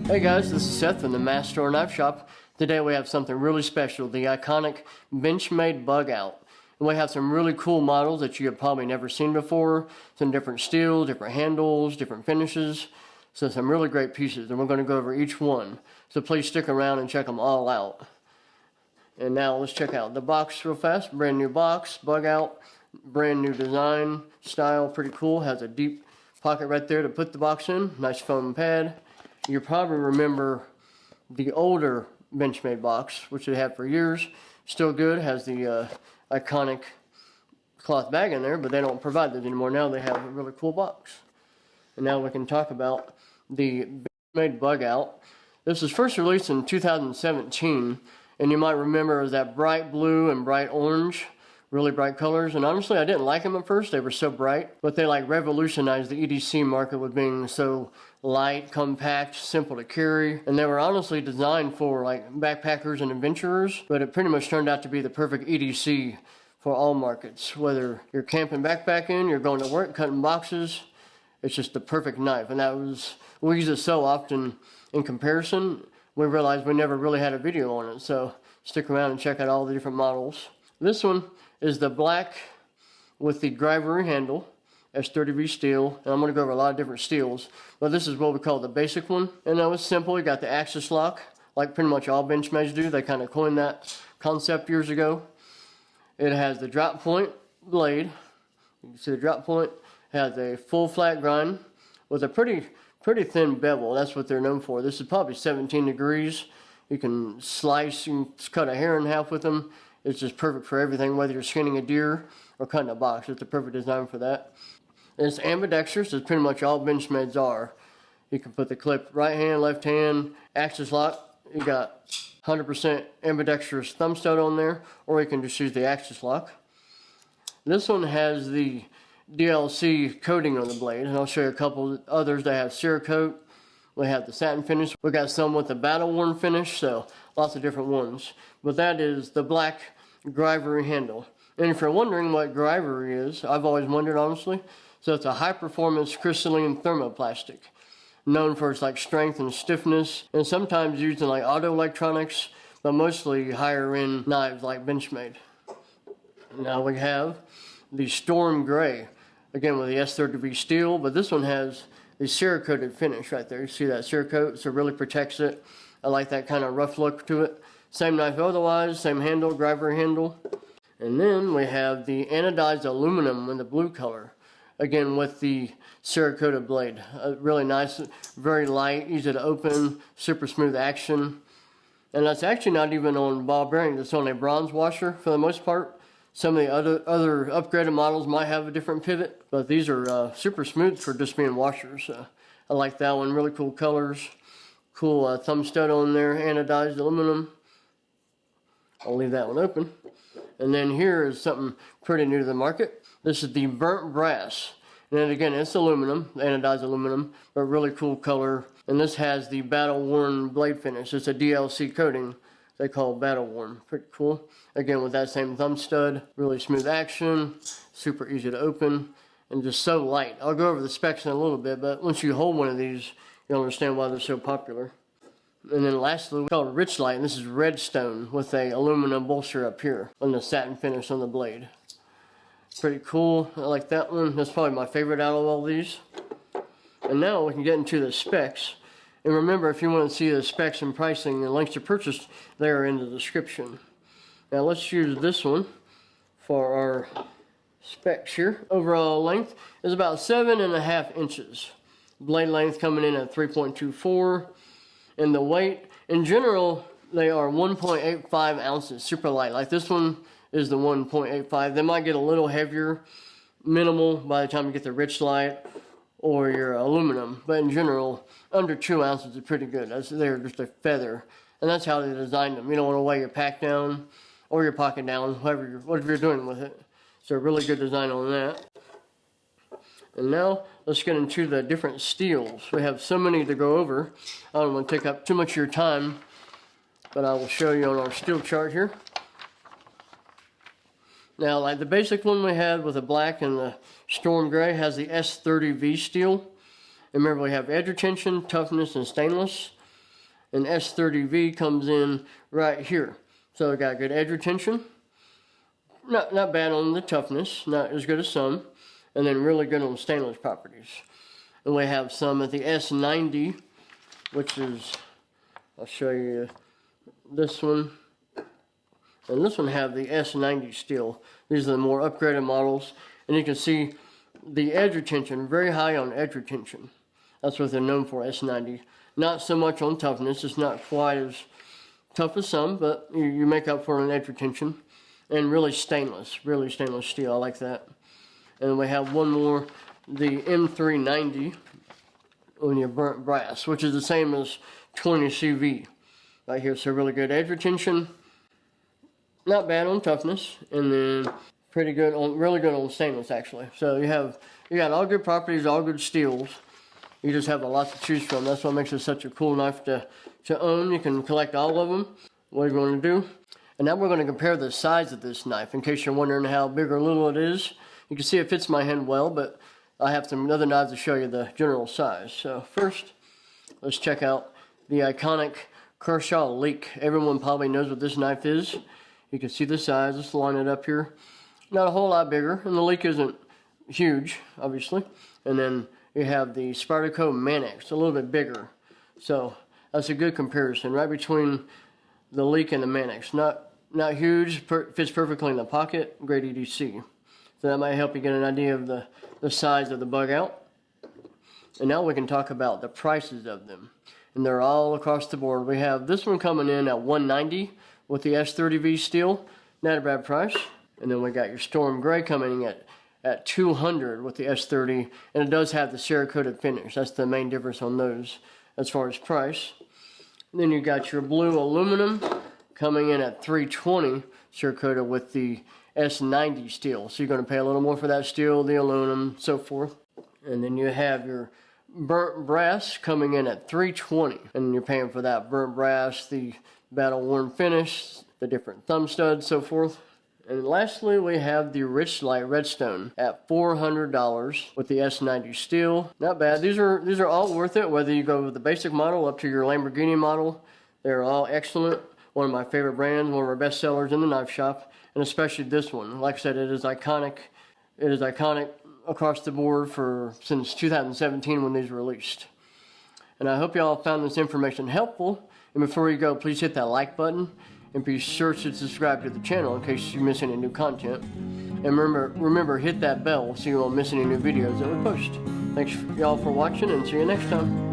Hey guys, this is Seth from the Mast Store Knife Shop. Today we have something really special, the iconic Benchmade Bugout. And we have some really cool models that you have probably never seen before. Some different steel, different handles, different finishes. So some really great pieces, and we're going to go over each one. So please stick around and check them all out. And now let's check out the box real fast. Brand new box, Bugout, brand new design, style, pretty cool. Has a deep pocket right there to put the box in. Nice foam pad. You probably remember the older Benchmade box, which they had for years. Still good, has the iconic cloth bag in there, but they don't provide those anymore. Now they have a really cool box. And now we can talk about the Benchmade Bugout. This was first released in 2017, and you might remember it was that bright blue and bright orange, really bright colors. And honestly, I didn't like them at first. They were so bright, but they like revolutionized the EDC market with being so light, compact, simple to carry. And they were honestly designed for like backpackers and adventurers, but it pretty much turned out to be the perfect EDC for all markets. Whether you're camping, backpacking, you're going to work, cutting boxes, it's just the perfect knife. And that was, we use it so often in comparison, we realized we never really had a video on it. So stick around and check out all the different models. This one is the black with the Grivory handle, S30V steel, and I'm going to go over a lot of different steels, but this is what we call the basic one. And that was simple. You got the axis lock, like pretty much all Benchmades do. They kind of coined that concept years ago. It has the drop point blade. You can see the drop point. It has a full flat grind with a pretty thin bevel. That's what they're known for. This is probably 17 degrees. You can slice and cut a hair in half with them. It's just perfect for everything, whether you're skinning a deer or cutting a box. It's the perfect design for that. And it's ambidextrous, as pretty much all Benchmades are. You can put the clip right hand, left hand, axis lock. You got 100% ambidextrous thumb stud on there, or you can just use the axis lock. This one has the DLC coating on the blade, and I'll show you a couple others that have Cerakote. We have the satin finish. We got some with the battle worn finish, so lots of different ones. But that is the black Grivory handle. And if you're wondering what Grivory is, I've always wondered honestly. So it's a high performance crystalline thermoplastic, known for its like strength and stiffness, and sometimes used in like auto electronics, but mostly higher end knives like Benchmade. Now we have the Storm Gray, again with the S30V steel, but this one has the Cerakoted finish right there. You see that Cerakote, so it really protects it. I like that kind of rough look to it. Same knife otherwise, same handle, Grivory handle. And then we have the anodized aluminum in the blue color. Again with the Cerakoted blade. Really nice, very light, easy to open, super smooth action. And that's actually not even on ball bearings, it's on a bronze washer for the most part. Some of the other upgraded models might have a different pivot, but these are super smooth for just being washers. I like that one, really cool colors. Cool thumb stud on there, anodized aluminum. I'll leave that one open. And then here is something pretty new to the market. This is the burnt brass. And then again, it's aluminum, anodized aluminum, but really cool color. And this has the battle worn blade finish. It's a DLC coating they call battle worn. Pretty cool. Again, with that same thumb stud, really smooth action, super easy to open, and just so light. I'll go over the specs in a little bit, but once you hold one of these, you'll understand why they're so popular. And then lastly, we call it Richlite, and this is redstone with a aluminum bolster up here on the satin finish on the blade. Pretty cool. I like that one. That's probably my favorite out of all these. And now we can get into the specs. And remember, if you want to see the specs and pricing and links to purchase, they are in the description. Now let's use this one for our specs here. Overall length is about 7.5 inches. Blade length coming in at 3.24. And the weight, in general, they are 1.85 ounces, super light. Like this one is the 1.85. They might get a little heavier, minimal, by the time you get the Richlite or your aluminum. But in general, under 2 ounces is pretty good. They're just a feather. And that's how they designed them. You don't want to weigh your pack down or your pocket down, whatever you're doing with it. So a really good design on that. And now let's get into the different steels. We have so many to go over. I don't want to take up too much of your time, but I will show you on our steel chart here. Now, like the basic one we had with the black and the Storm Gray has the S30V steel. And remember, we have edge retention, toughness, and stainless. and S30V comes in right here. So we got good edge retention. Not bad on the toughness, not as good as some, and then really good on stainless properties. And we have some at the S90, which is, I'll show you this one. And this one have the S90 steel. These are the more upgraded models. And you can see the edge retention, very high on edge retention. That's what they're known for, S90. Not so much on toughness. It's not quite as tough as some, but you make up for it on edge retention. And really stainless steel. I like that. And we have one more, the M390 on your burnt brass, which is the same as 20 CV right here. So really good edge retention. Not bad on toughness, and then pretty good on, really good on stainless actually. So you got all good properties, all good steels. You just have a lot to choose from. That's what makes it such a cool knife to own. You can collect all of them. What are you going to do? And now we're going to compare the size of this knife in case you're wondering how big or little it is. You can see it fits my hand well, but I have some other knives to show you the general size. So first, let's check out the iconic Kershaw Leek. Everyone probably knows what this knife is. You can see the size. Let's line it up here. Not a whole lot bigger, and the Leek isn't huge, obviously. And then you have the Spyderco Manix, a little bit bigger. So that's a good comparison, right between the Leek and the Manix. Not huge, fits perfectly in the pocket, great EDC. So that might help you get an idea of the size of the Bugout. And now we can talk about the prices of them. And they're all across the board. We have this one coming in at $190 with the S30V steel, not a bad price. And then we got your Storm Gray coming in at $200 with the S30, and it does have the Cerakoted finish. That's the main difference on those as far as price. And then you got your blue aluminum coming in at $320 Cerakoted with the S90 steel. So you're going to pay a little more for that steel, the aluminum, so forth. And then you have your burnt brass coming in at $320, and you're paying for that burnt brass, the battle worn finish, the different thumb studs, so forth. And lastly, we have the Richlite Redstone at $400 with the S90 steel. Not bad. These are all worth it, whether you go with the basic model up to your Lamborghini model. They're all excellent. One of my favorite brands, one of our best sellers in the knife shop, and especially this one. Like I said, it is iconic. It is iconic across the board since 2017 when these were released. And I hope y'all found this information helpful. And before you go, please hit that like button and be sure to subscribe to the channel in case you miss any new content. And remember, hit that bell so you won't miss any new videos that we post. Thanks y'all for watching, and see you next time.